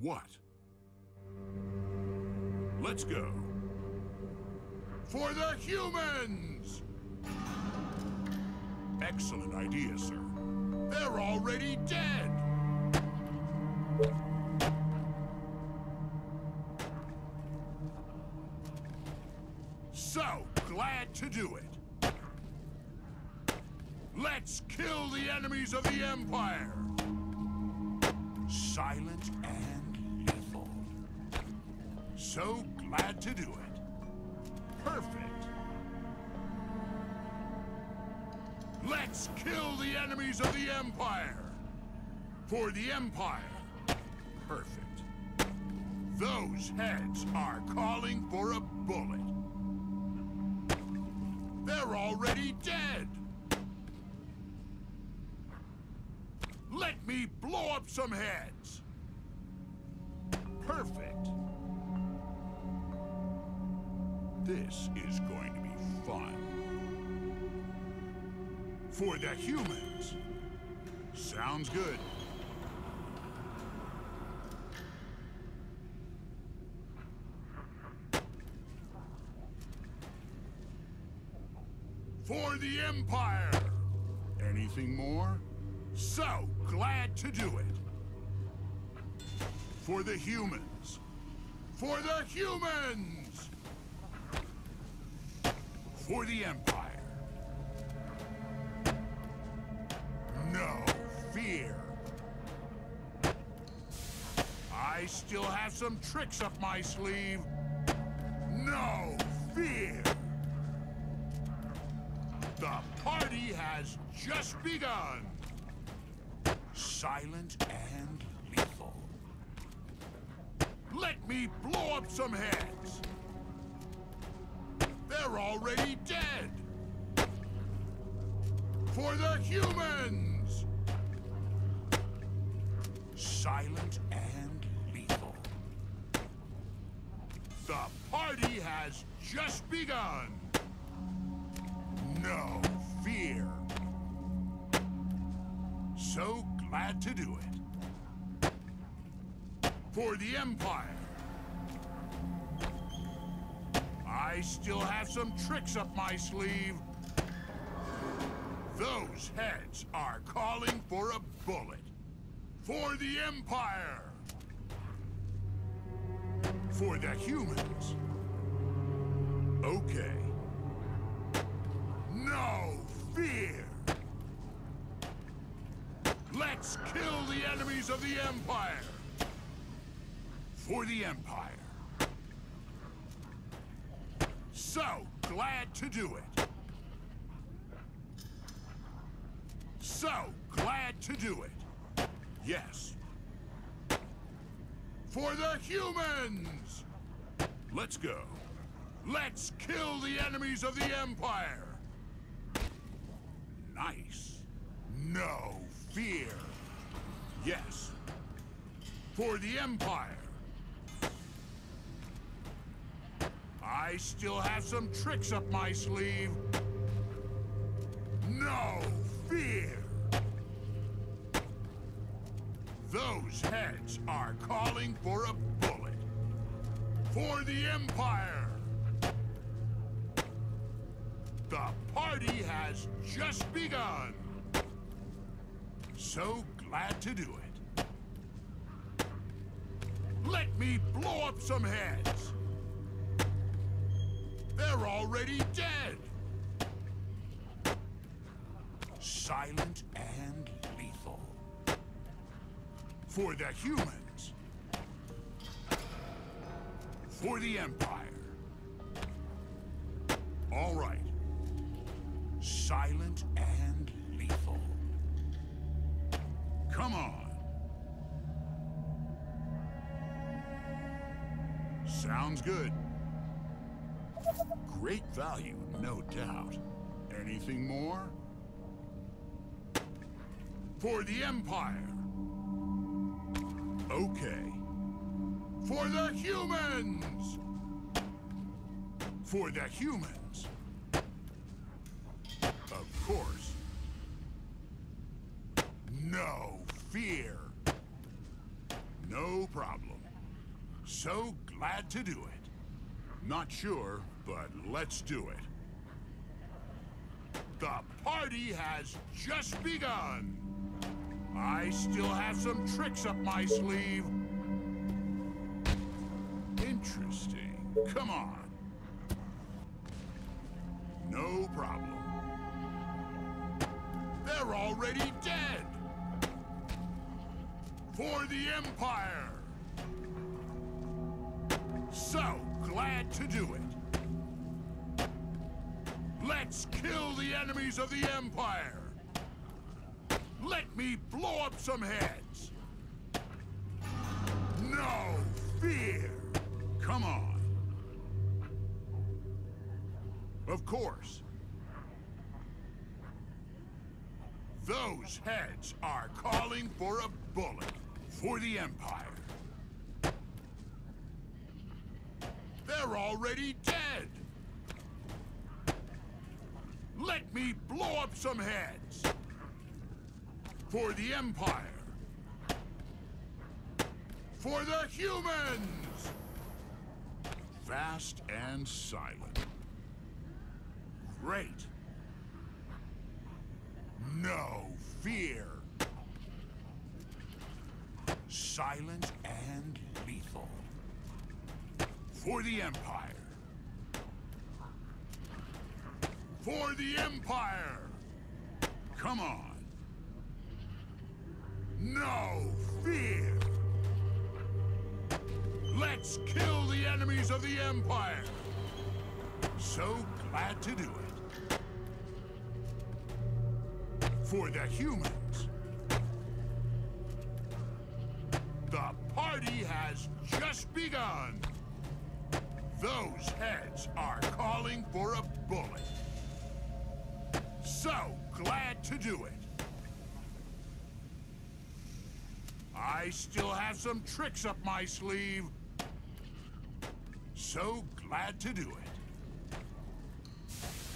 What? Let's go. For the humans! Excellent idea, sir. They're already dead! So glad to do it. Let's kill the enemies of the Empire! Silent and lethal. So glad to do it. Perfect. Let's kill the enemies of the Empire! For the Empire. Perfect. Those heads are calling for a bullet. They're already dead! Let me blow up some heads! Perfect. This is going to be fun. For the humans. Sounds good. For the Empire! Anything more? So glad to do it! For the humans! For the humans! For the Empire! No fear! I still have some tricks up my sleeve! No fear! The party has just begun! Silent and lethal. Let me blow up some heads! They're already dead! For the humans! Silent and lethal. The party has just begun! No fear. So glad to do it. For the Empire. I still have some tricks up my sleeve. Those heads are calling for a bullet. For the Empire. For the humans. Okay. No fear! Let's kill the enemies of the Empire! For the Empire. So glad to do it. So glad to do it. Yes. For the humans! Let's go. Let's kill the enemies of the Empire! Nice. No fear. Yes. For the Empire. I still have some tricks up my sleeve. No fear. Those heads are calling for a bullet. For the Empire. The party has just begun. So glad to do it. Let me blow up some heads. They're already dead. Silent and lethal. For the humans. For the Empire. All right. Silent and lethal. Come on. Sounds good. Great value, no doubt. Anything more? For the Empire. Okay. For the humans! For the humans. Of course. No fear. No problem. So glad to do it. Not sure, but let's do it. The party has just begun. I still have some tricks up my sleeve. Interesting. Come on. No problem. They're already dead. For the Empire. So glad to do it. Let's kill the enemies of the Empire. Let me blow up some heads. No fear. Come on. Of course. Those heads are calling for a bullet for the Empire. They're already dead. Let me blow up some heads. For the Empire. For the humans! Fast and silent. Great. No fear. Silent and lethal. For the Empire. For the Empire! Come on. No fear! Let's kill the enemies of the Empire! So glad to do it. For the humans. The party has just begun. Those heads are calling for a bullet. So glad to do it. I still have some tricks up my sleeve. So glad to do it.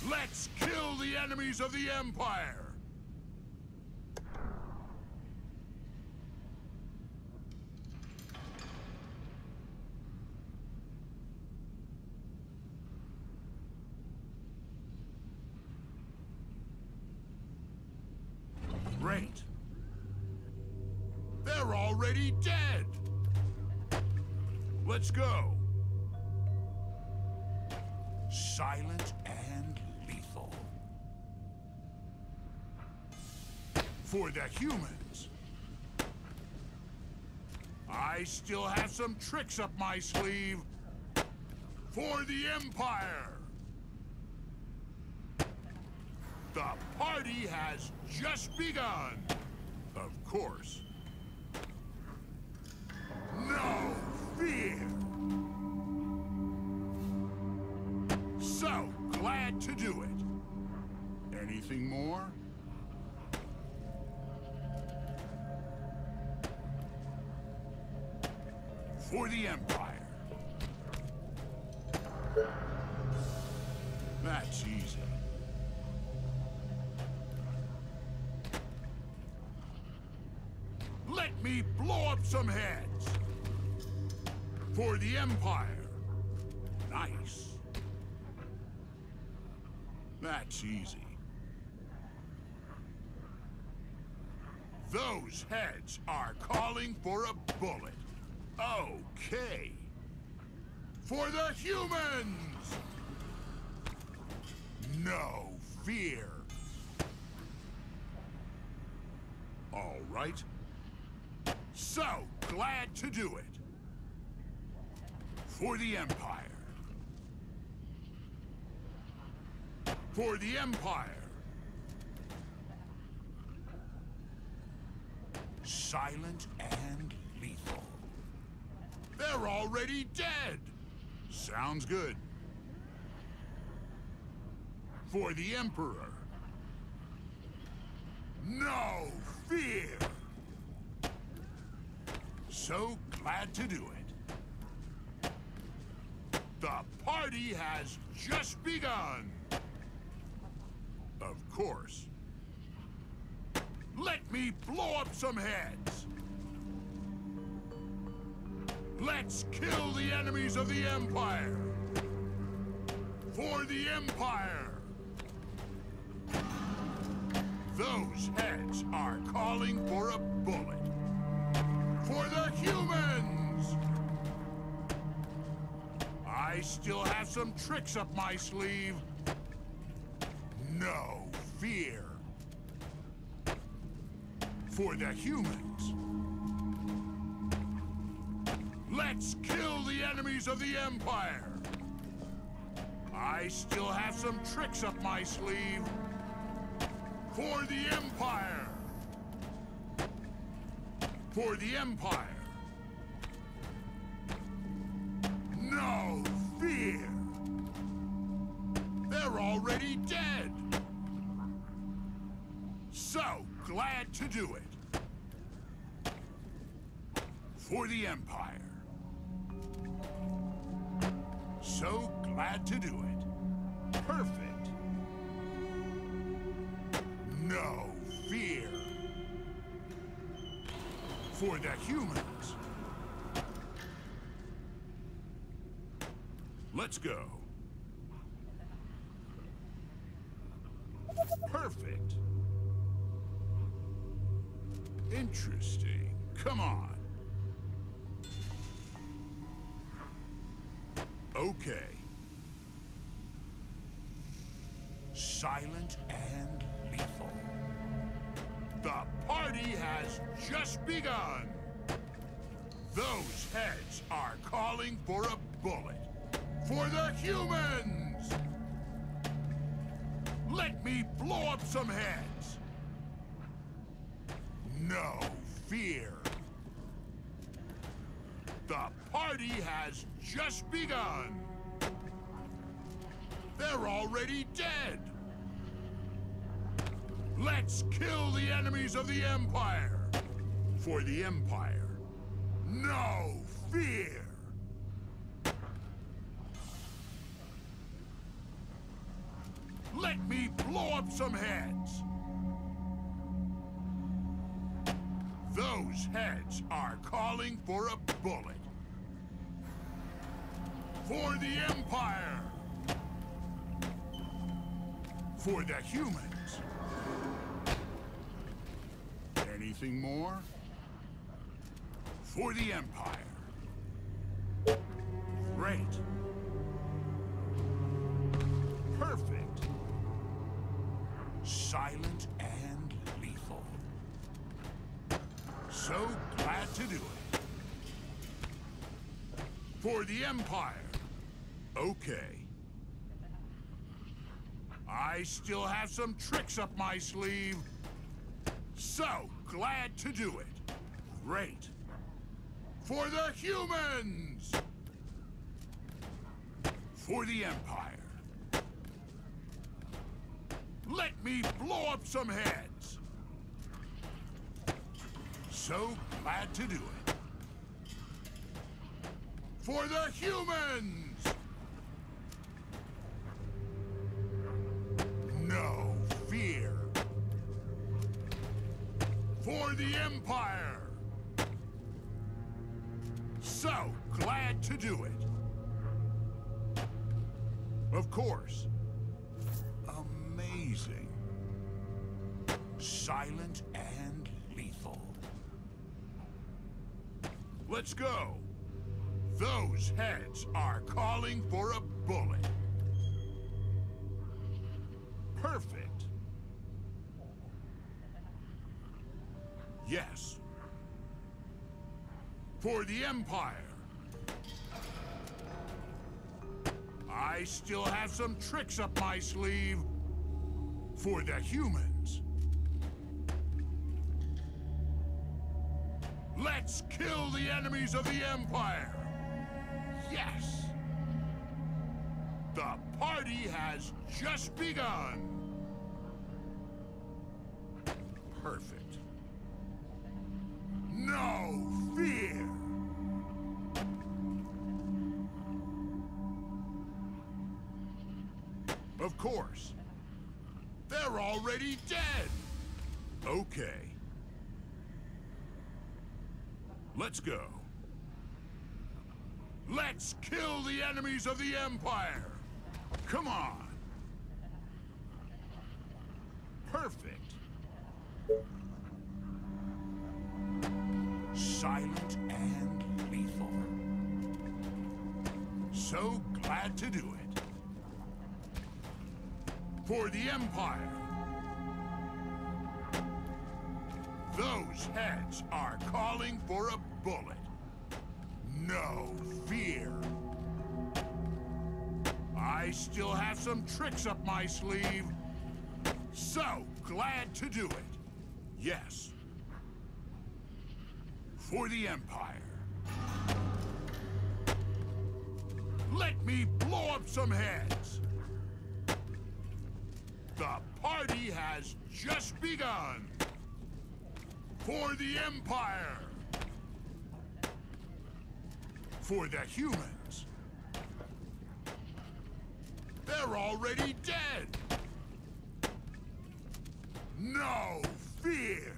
Let's kill the enemies of the Empire! Great. They're already dead. Let's go. Silent and lethal. For the humans. I still have some tricks up my sleeve. For the Empire. The party has just begun. Of course. No fear! So glad to do it. Anything more? For the Empire. That's easy. Let me blow up some heads. For the Empire. Nice. That's easy. Those heads are calling for a bullet. Okay. For the humans! No fear. All right. So glad to do it. For the Empire. For the Empire. Silent and lethal. They're already dead. Sounds good. For the Emperor. No fear. So glad to do it. The party has just begun. Of course. Let me blow up some heads. Let's kill the enemies of the Empire! For the Empire! Those heads are calling for a bullet. For the humans! I still have some tricks up my sleeve. No fear. For the humans. Let's kill the enemies of the Empire. I still have some tricks up my sleeve. For the Empire. For the Empire. No fear. They're already dead. So glad to do it. For the Empire. So glad to do it. Perfect. No fear. For the humans. Let's go. Perfect. Interesting. Come on. Okay. Silent and lethal. The party has just begun. Those heads are calling for a bullet. For the humans! Let me blow up some heads. No fear. The party has just begun. They're already dead. Let's kill the enemies of the Empire. For the Empire. No fear. Let me blow up some heads. Those heads are calling for a bullet. For the Empire. For the humans. Anything more? For the Empire. Great. Perfect. Silent and lethal. So glad to do it. For the Empire. Okay. I still have some tricks up my sleeve. So glad to do it. Great. For the humans! For the Empire. Let me blow up some heads. So glad to do it. For the humans! No fear. For the Empire. So glad to do it. Of course. Amazing. Silent and lethal. Let's go. Those heads are calling for a bullet. Perfect. Yes. For the Empire. I still have some tricks up my sleeve. For the humans. Let's kill the enemies of the Empire. Yes. The party has just begun. Perfect. No fear. Of course. They're already dead. Okay. Let's go. Let's kill the enemies of the Empire! Come on! Perfect. Silent and lethal. So glad to do it. For the Empire. Those heads are calling for a bullet. No fear. I still have some tricks up my sleeve. So glad to do it. Yes. For the Empire. Let me blow up some heads. The party has just begun. For the Empire. For the humans. They're already dead. No fear.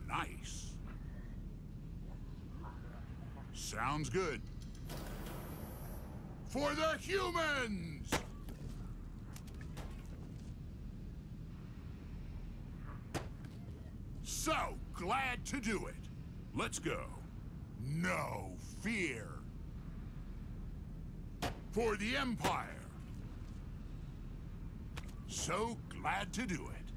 Nice. Sounds good. For the humans! So glad to do it. Let's go. No fear. For the Empire. So glad to do it.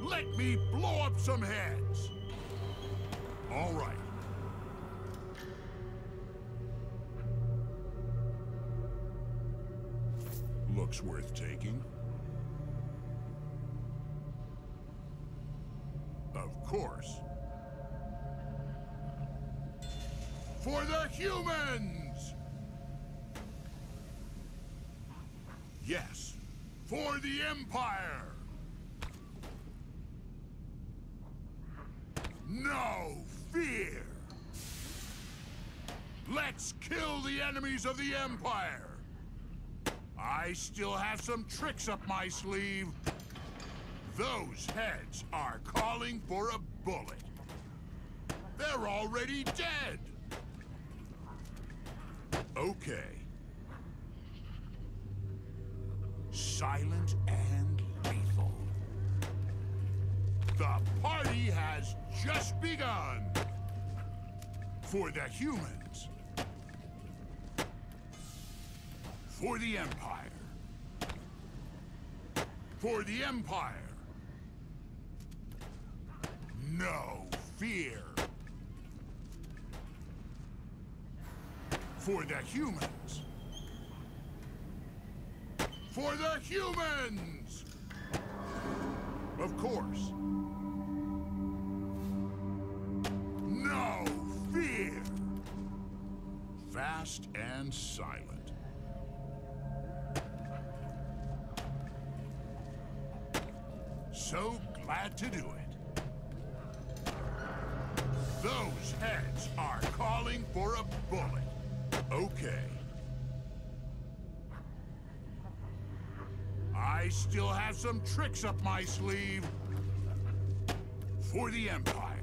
Let me blow up some heads. All right. Looks worth taking. Of course. For the humans! Yes, for the Empire! No fear! Let's kill the enemies of the Empire! I still have some tricks up my sleeve. Those heads are calling for a bullet. They're already dead! Okay. Silent and lethal. The party has just begun. For the humans. For the Empire. For the Empire. No fear. For the humans. For the humans! Of course. No fear! Fast and silent. So glad to do it. Those heads are calling for a bullet. Okay. I still have some tricks up my sleeve. For the Empire.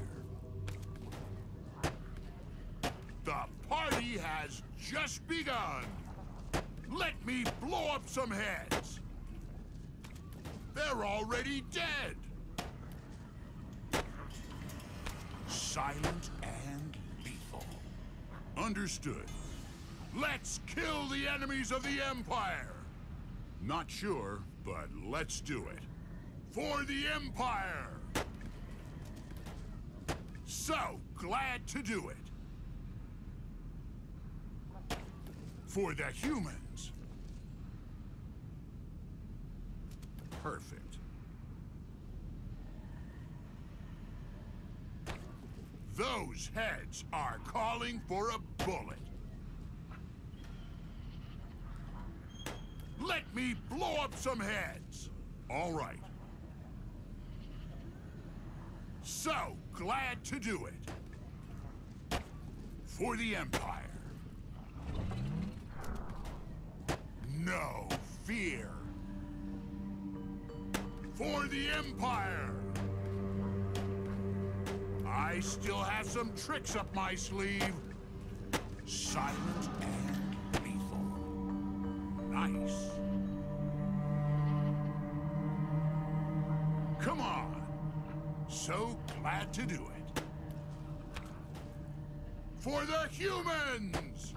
The party has just begun. Let me blow up some heads. They're already dead. Silent and lethal. Understood. Let's kill the enemies of the Empire! Not sure, but let's do it. For the Empire! So glad to do it. For the humans. Perfect. Those heads are calling for a bullet. Let me blow up some heads! All right. So glad to do it. For the Empire. No fear. For the Empire! I still have some tricks up my sleeve. Silent and lethal. Nice. Come on. So glad to do it. For the humans!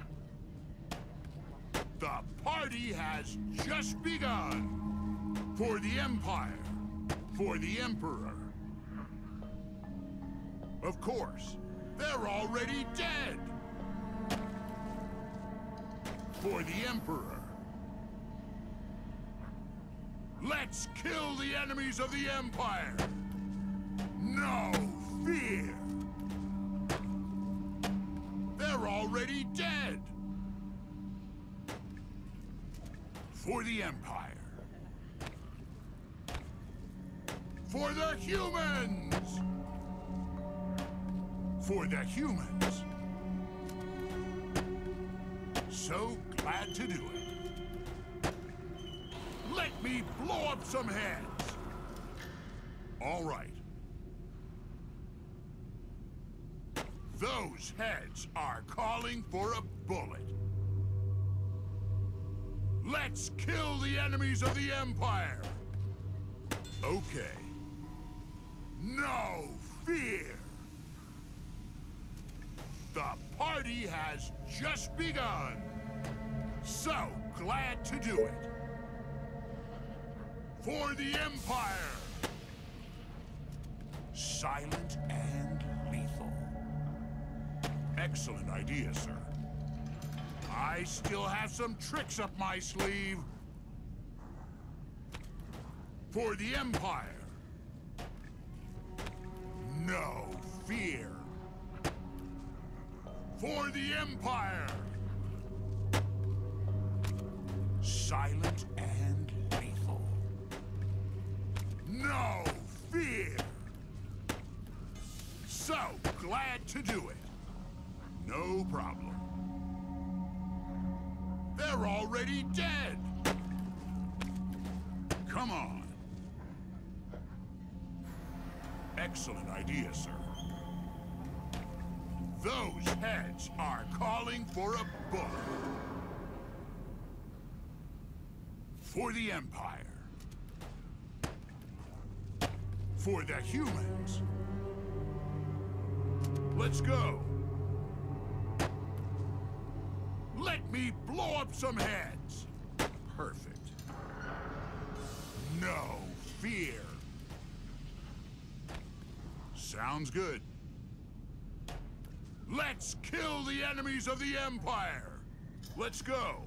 The party has just begun. For the Empire. For the Emperor. Of course, they're already dead. For the Emperor. Let's kill the enemies of the Empire. No fear. They're already dead. For the Empire. For the humans. For the humans. So glad to do it. Let me blow up some heads. All right. Those heads are calling for a bullet. Let's kill the enemies of the Empire. Okay. No fear. The party has just begun. So glad to do it. For the Empire. Silent and lethal. Excellent idea, sir. I still have some tricks up my sleeve. For the Empire. No fear. For the Empire. Silent and lethal. No fear. So glad to do it. No problem. They're already dead. Come on. Excellent idea, sir. Those heads are calling for a bullet. For the Empire. For the humans. Let's go. Let me blow up some heads. Perfect. No fear. Sounds good. Let's kill the enemies of the Empire. Let's go.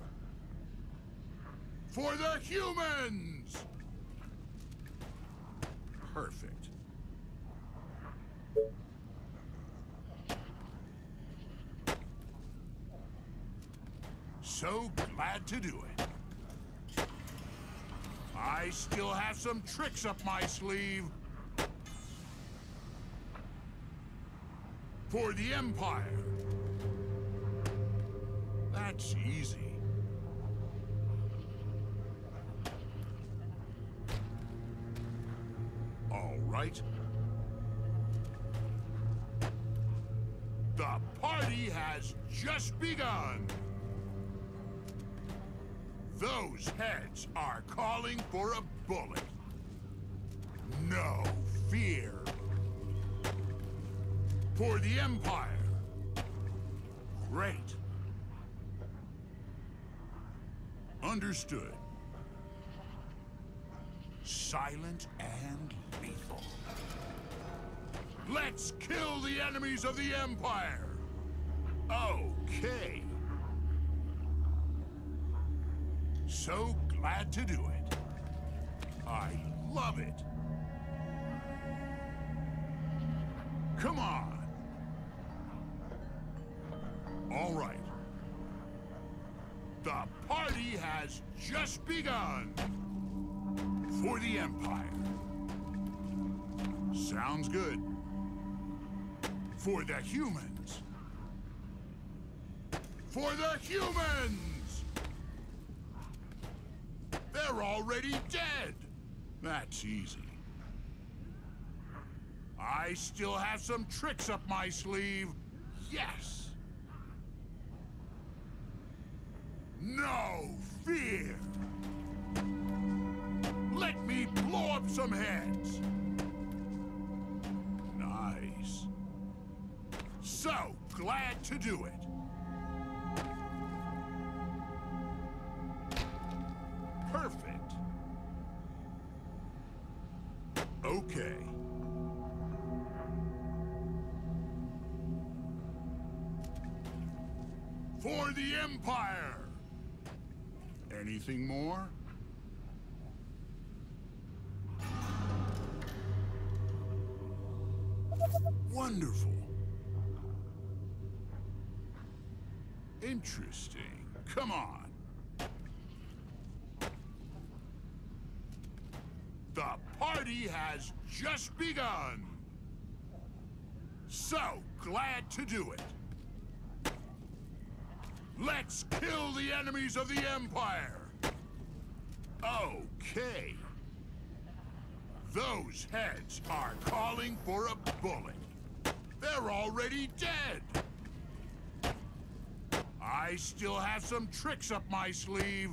For the humans. Perfect. So glad to do it. I still have some tricks up my sleeve. For the Empire. That's easy. All right. The party has just begun. Those heads are calling for a bullet. No fear. For the Empire. Great. Understood. Silent and lethal. Let's kill the enemies of the Empire. Okay. So glad to do it. I love it. Come on. All right. The party has just begun. For the Empire. Sounds good. For the humans. For the humans! They're already dead! That's easy. I still have some tricks up my sleeve. Yes. No fear. Let me blow up some heads. Nice. So glad to do it. Perfect. Okay. For the Empire! Anything more? Wonderful. Interesting. Come on. The party has just begun. So glad to do it. Let's kill the enemies of the Empire! Okay. Those heads are calling for a bullet. They're already dead. I still have some tricks up my sleeve.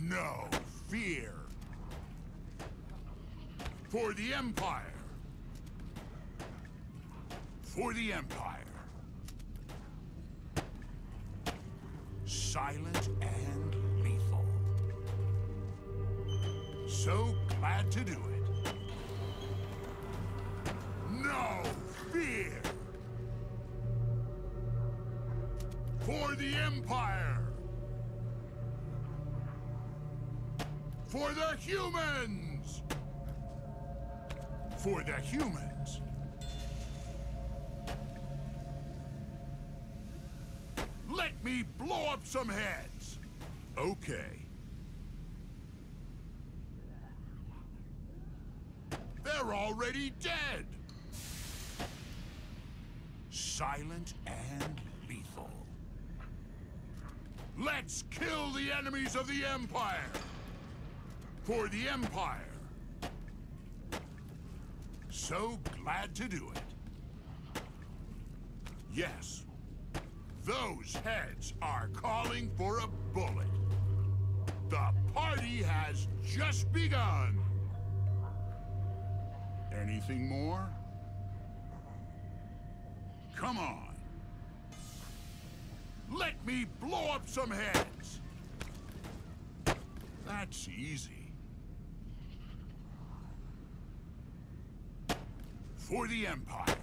No fear. For the Empire. For the Empire. Silent and lethal. So glad to do it. No fear. For the Empire. For the humans. For the humans. Let me blow up some heads. Okay. They're already dead. Silent and lethal. Let's kill the enemies of the Empire. For the Empire. So glad to do it. Yes. Those heads are calling for a bullet. The party has just begun. Anything more? Come on. Let me blow up some heads. That's easy. For the Empire.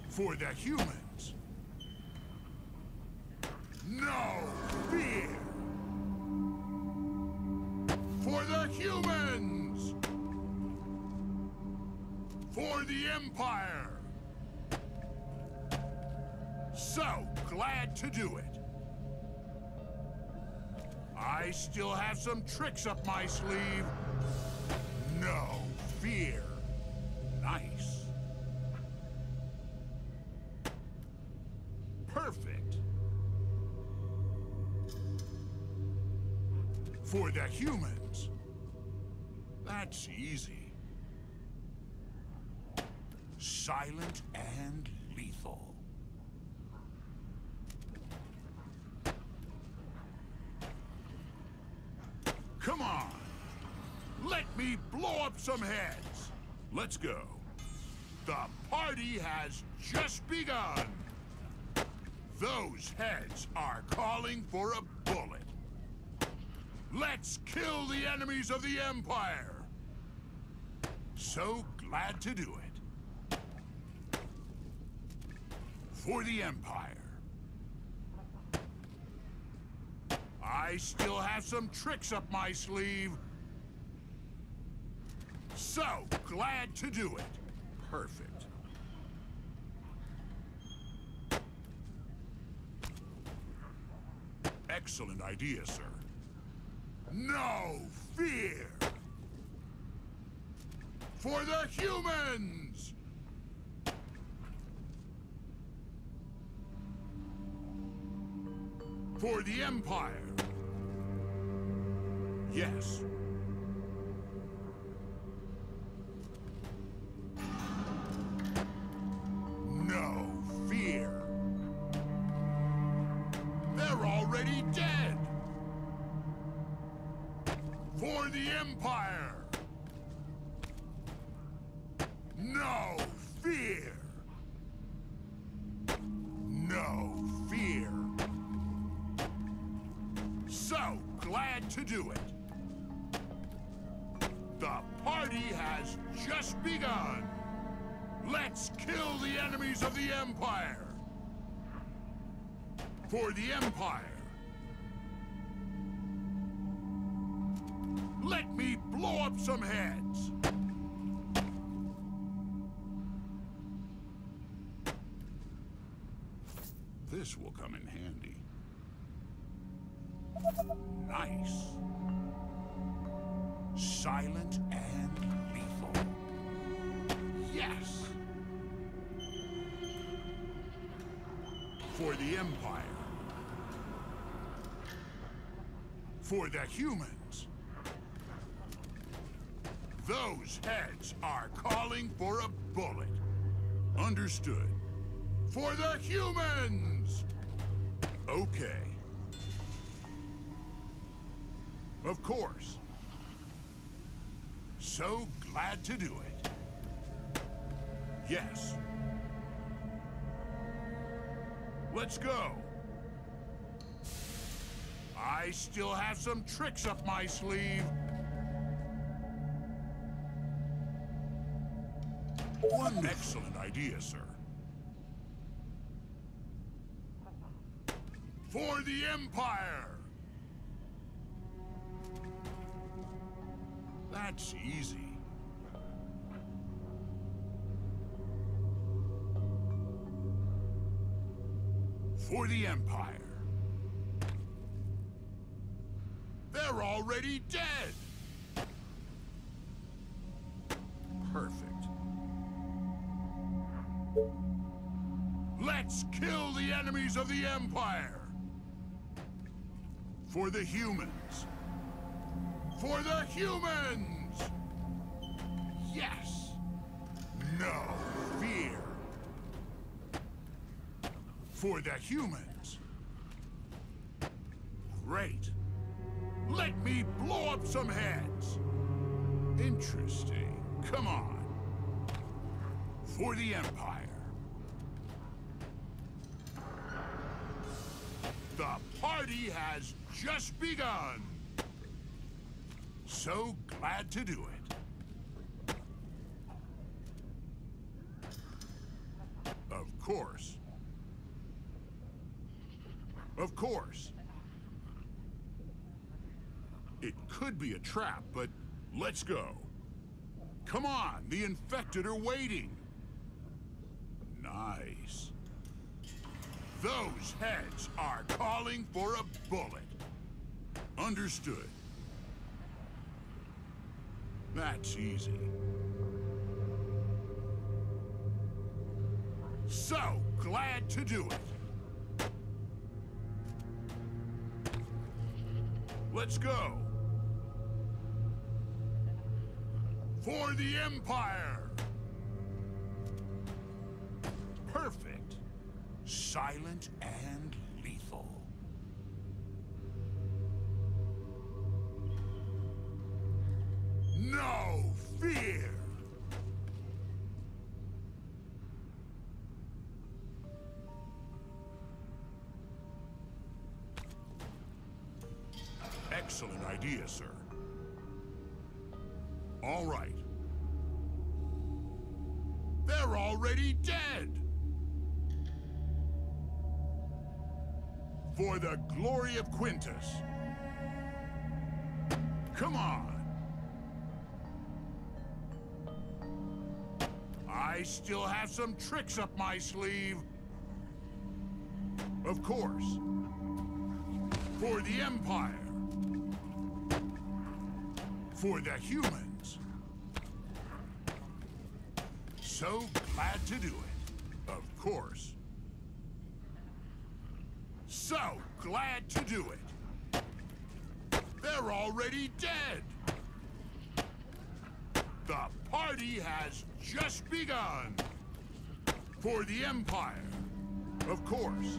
For the humans. No fear. For the humans. For the Empire. So glad to do it. I still have some tricks up my sleeve. No fear. Nice. Perfect. For the humans. That's easy. Silent and lethal. Come on. Let me blow up some heads. Let's go. The party has just begun. Those heads are calling for a bullet. Let's kill the enemies of the Empire. So glad to do it. For the Empire. I still have some tricks up my sleeve. So glad to do it. Perfect. Excellent idea, sir. No fear! For the humans! For the Empire. Yes. No fear. They're already dead. For the Empire. No fear. No fear. So glad to do it. The party has just begun. Let's kill the enemies of the Empire. For the Empire. Let me blow up some heads. This will come in handy. Nice. Silent and lethal. Yes. For the Empire. For the humans. Those heads are calling for a bullet. Understood. For the humans! Okay. Of course. So glad to do it. Yes. Let's go. I still have some tricks up my sleeve. One excellent idea, sir. For the Empire! That's easy. For the Empire. They're already dead! Perfect. Let's kill the enemies of the Empire! For the humans! For the humans! Yes! No fear! For the humans! Great! Let me blow up some heads! Interesting. Come on. For the Empire. The party has just begun. So glad to do it. Of course. Of course. It could be a trap, but let's go. Come on, the infected are waiting. Nice. Those heads are calling for a bullet. Understood. That's easy. So glad to do it. Let's go. For the Empire! Perfect. Silent and lethal. No fear! Excellent idea, sir. All right. They're already dead! For the glory of Quintus. Come on! I still have some tricks up my sleeve. Of course. For the Empire. For the humans. So glad to do it. Of course. So glad to do it. They're already dead. The party has just begun. For the Empire, of course.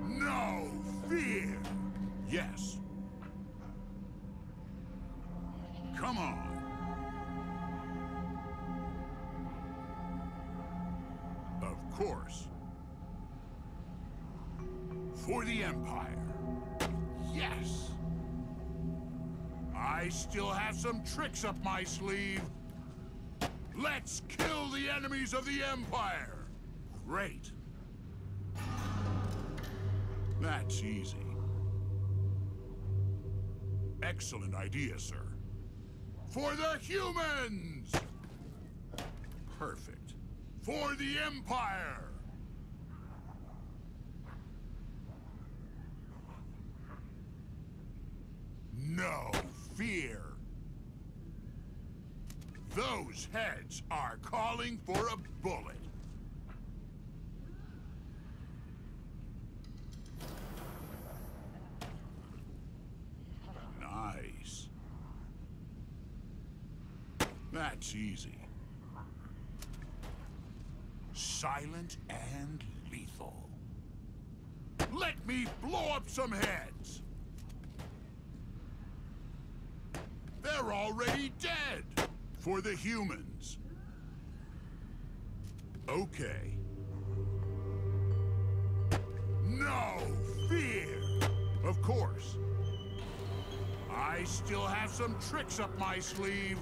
No fear. Yes. Come on. Of course. For the Empire. Yes. I still have some tricks up my sleeve. Let's kill the enemies of the Empire. Great. That's easy. Excellent idea, sir. For the humans! Perfect. For the Empire! No fear. Those heads are calling for a bullet. Nice. That's easy. Silent and lethal. Let me blow up some heads. They're already dead. For the humans. Okay. No fear. Of course. I still have some tricks up my sleeve.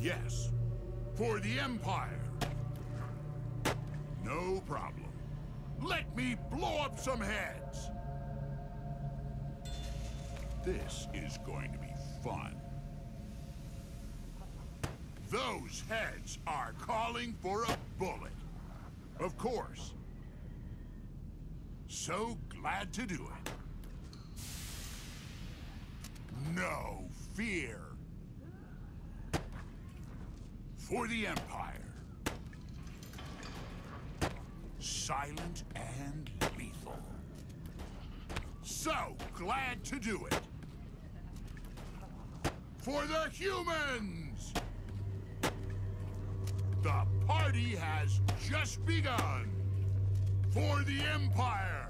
Yes. For the Empire. No problem. Let me blow up some heads. This is going to be fun. Those heads are calling for a bullet. Of course. So glad to do it. No fear. For the Empire. Silent and lethal. So glad to do it. For the humans! The party has just begun! For the Empire!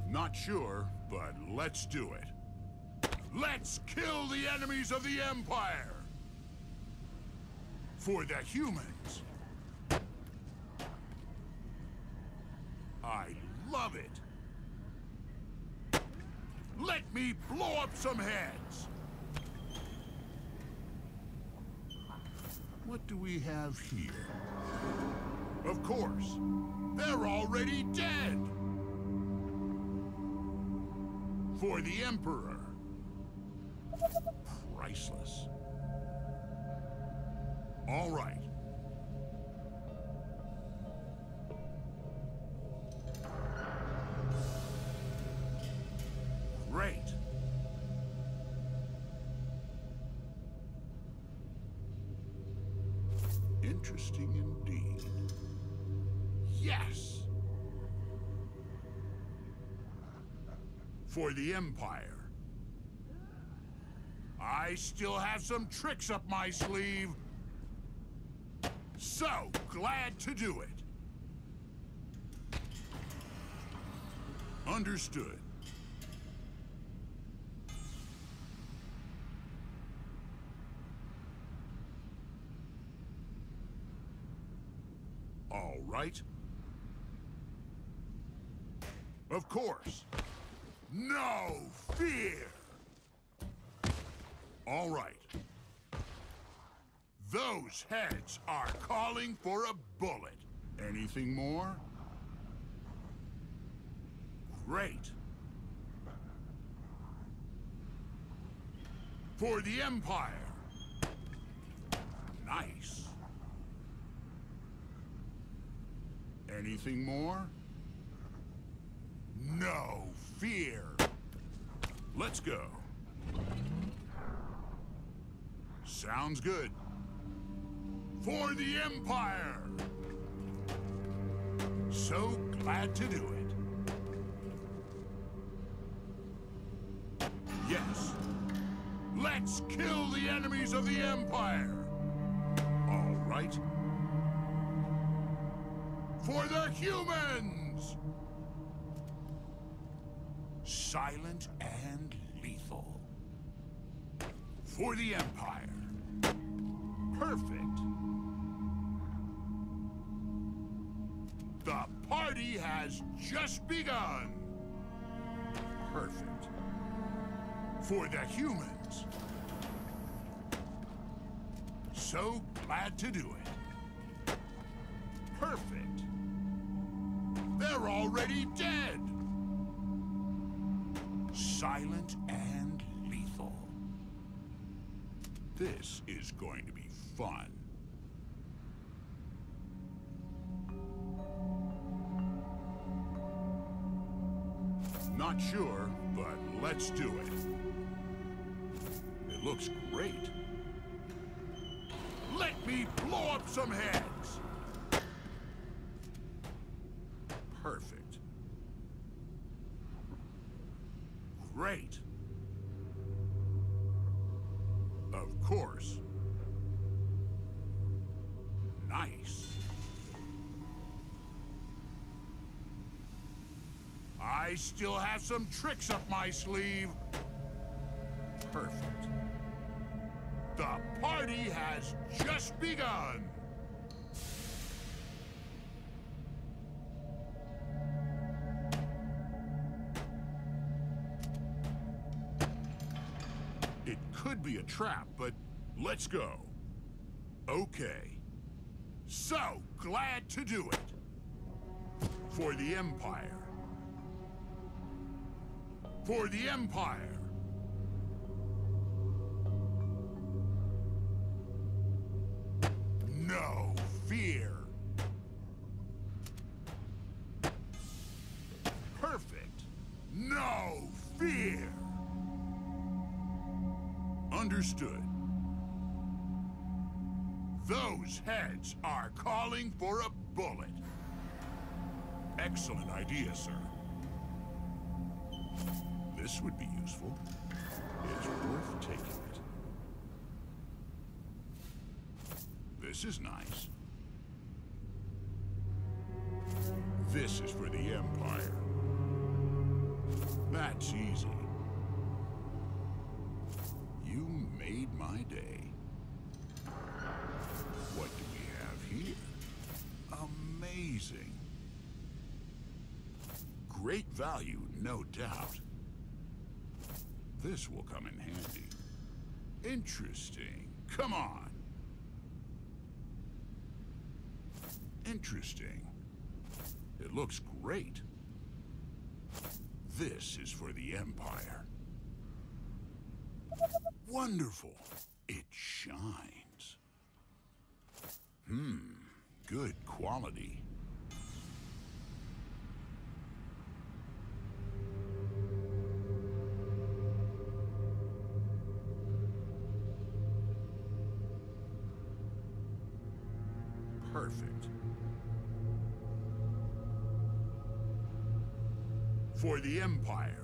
Not sure, but let's do it. Let's kill the enemies of the Empire! For the humans! I love it! Let me blow up some heads! What do we have here? Of course, they're already dead! For the Emperor. Priceless. All right. Great. Interesting indeed. Yes! For the Empire. I still have some tricks up my sleeve. So glad to do it. Understood. All right. Of course. No fear. All right. Those heads are calling for a bullet. Anything more? Great. For the Empire. Nice. Anything more? No fear. Let's go. Sounds good. For the Empire! So glad to do it. Yes. Let's kill the enemies of the Empire! All right. For the humans! Silent and lethal. For the Empire. Perfect. The party has just begun. Perfect. For the humans. So glad to do it. Perfect. They're already dead. Silent and lethal. This is going to be fun. Not sure, but let's do it. It looks great. Let me blow up some heads! Perfect. Great. Of course. Nice. I still have some tricks up my sleeve. Perfect. The party has just begun. It could be a trap, but let's go. Okay. So glad to do it. For the Empire. For the Empire! No fear! Perfect! No fear! Understood. Those heads are calling for a bullet. Excellent idea, sir. This would be useful. It's worth taking it. This is nice. This is for the Empire. That's easy. You made my day. What do we have here? Amazing. Great value, no doubt. This will come in handy. Interesting. Come on. Interesting. It looks great. This is for the Empire. Wonderful. It shines. Good quality. Perfect. For the Empire.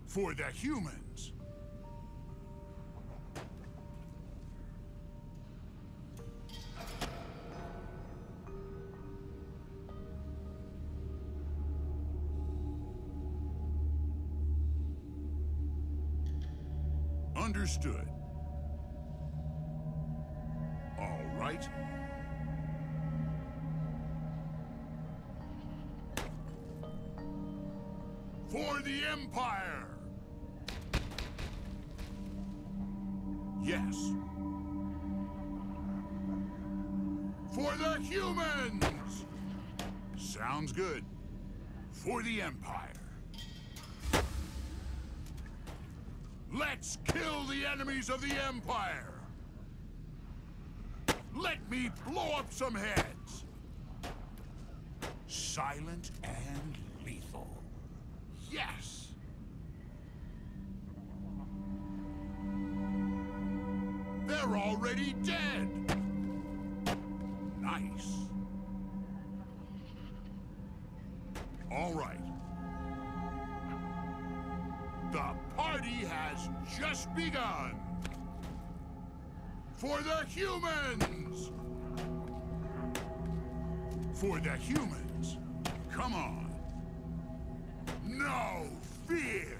For the humans. Understood. All right. For the Empire! Yes. For the humans! Sounds good. For the Empire. Let's kill the enemies of the Empire! Let me blow up some heads! Silent and lethal. Yes! They're already dead! Nice. All right. The party has just begun! For the humans! For the humans. Come on. No fear!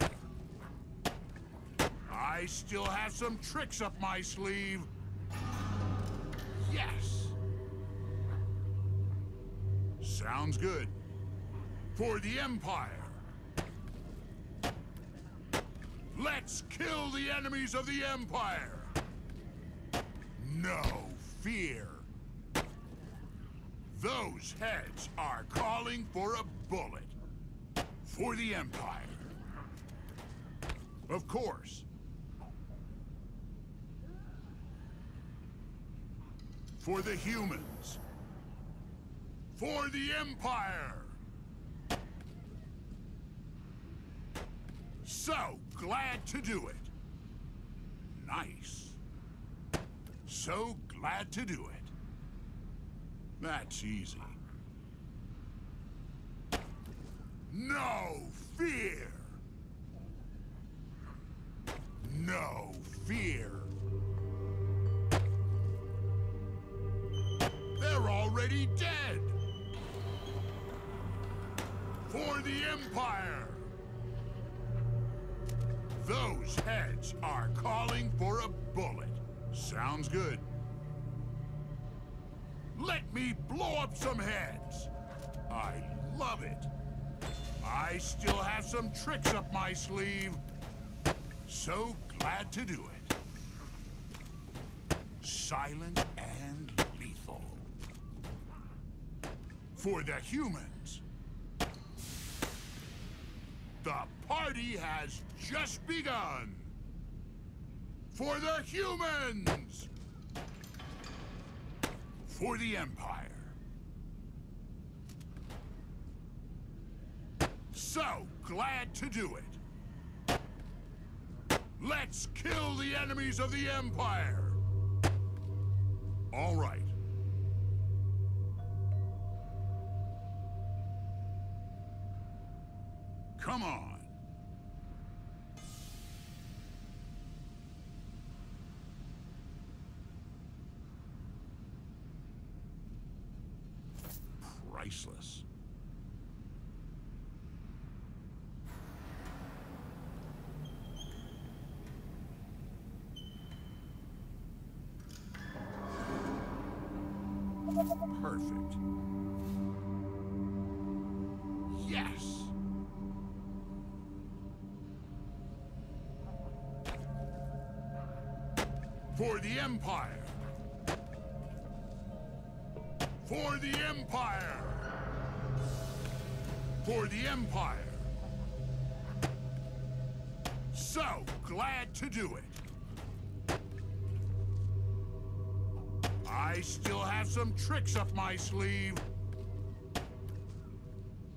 I still have some tricks up my sleeve. Yes! Sounds good. For the Empire. Let's kill the enemies of the Empire! No fear. Those heads are calling for a bullet. For the Empire. Of course. For the humans. For the Empire. So glad to do it. Nice. So glad to do it. That's easy. No fear! No fear! They're already dead! For the Empire! Those heads are calling for a bullet. Sounds good. Let me blow up some heads. I love it. I still have some tricks up my sleeve. So glad to do it. Silent and lethal. For the humans. The party has just begun. For the humans. For the Empire. So glad to do it. Let's kill the enemies of the Empire. All right. Come on. Priceless. Perfect. Yes. For the Empire. For the Empire. For the Empire. So glad to do it. I still have some tricks up my sleeve.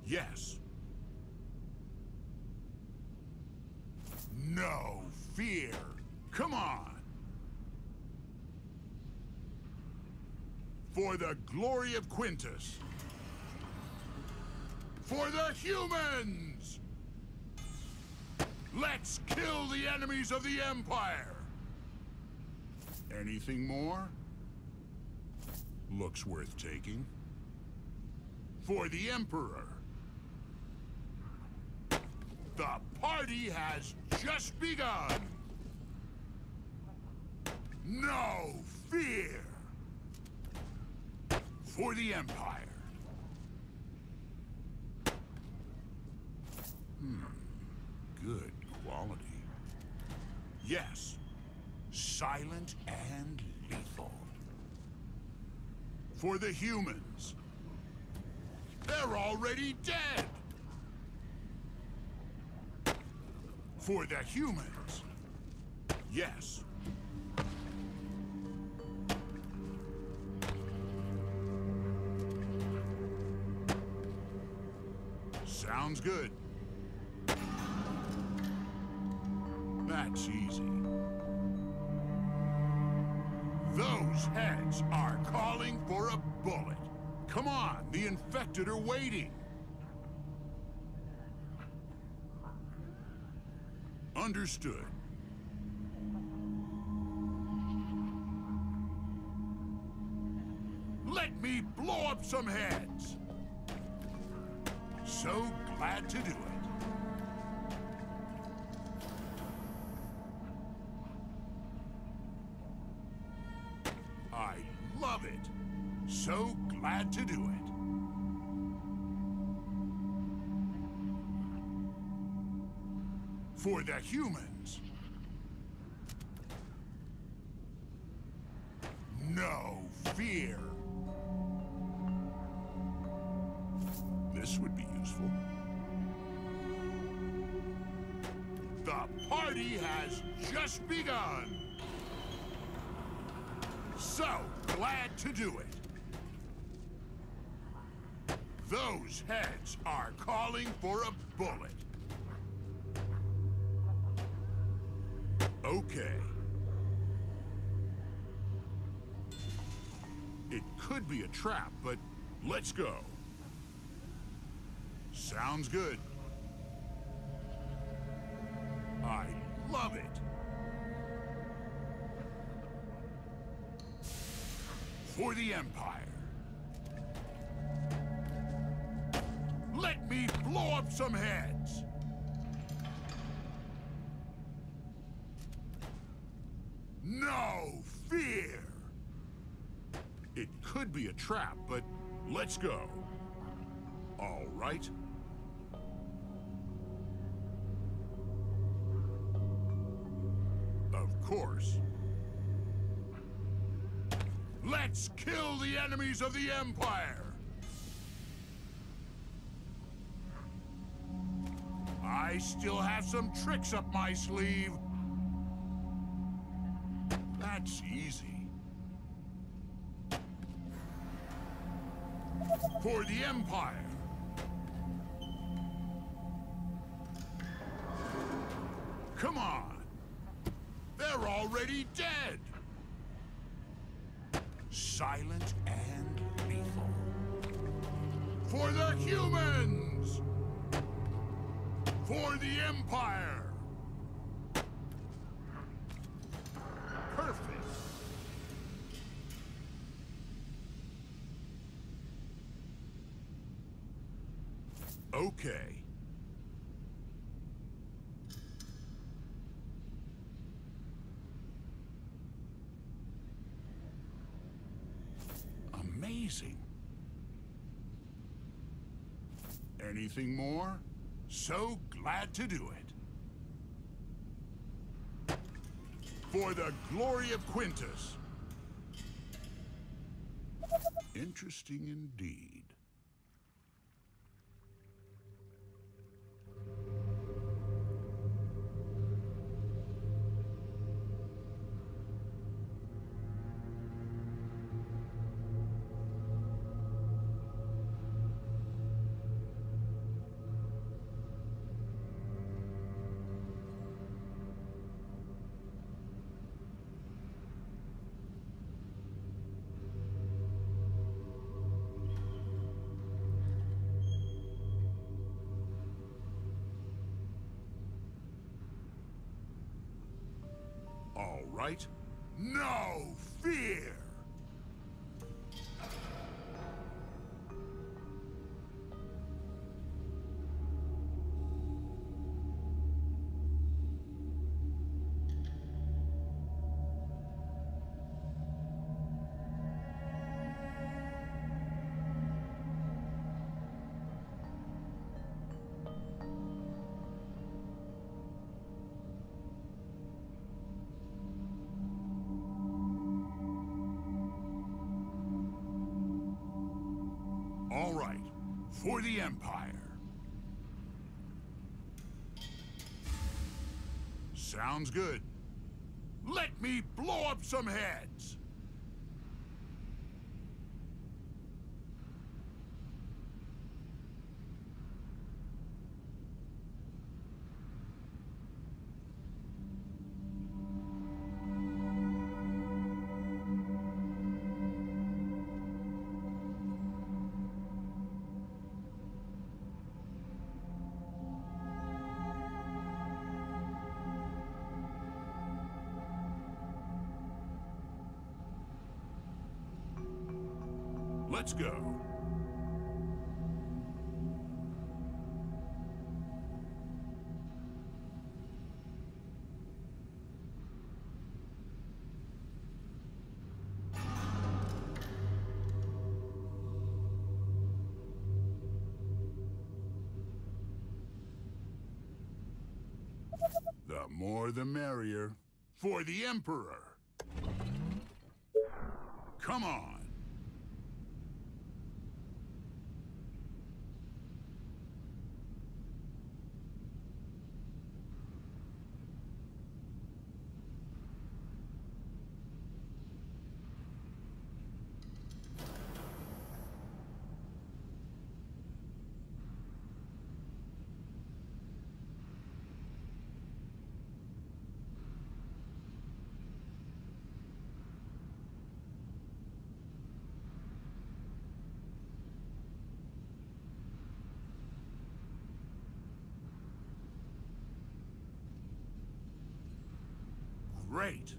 Yes. No fear. Come on. For the glory of Quintus. For the humans! Let's kill the enemies of the Empire! Anything more? Looks worth taking. For the Emperor. The party has just begun! No fear! For the Empire. Good quality. Yes. Silent and lethal. For the humans. They're already dead. For the humans. Yes. Sounds good. That's easy. Those heads are calling for a bullet. Come on, the infected are waiting. Understood. Let me blow up some heads. So glad to do it. I love it. So glad to do it. For the humans. No fear. This would be useful. The party has just begun. So glad to do it. Those heads are calling for a bullet. Okay. It could be a trap, but let's go. Sounds good. I love it. For the Empire. Let me blow up some heads. No fear. It could be a trap, but let's go. All right. Of course. Let's kill the enemies of the Empire! I still have some tricks up my sleeve. That's easy. For the Empire! Come on! They're already dead! Silent and lethal. For the humans! For the Empire! Perfect. Okay. Amazing. Anything more? So glad to do it. For the glory of Quintus. Interesting indeed. All right. No fear! All right, for the Empire. Sounds good. Let me blow up some heads! Let's go. The more the merrier. For the Emperor. Come on. Great.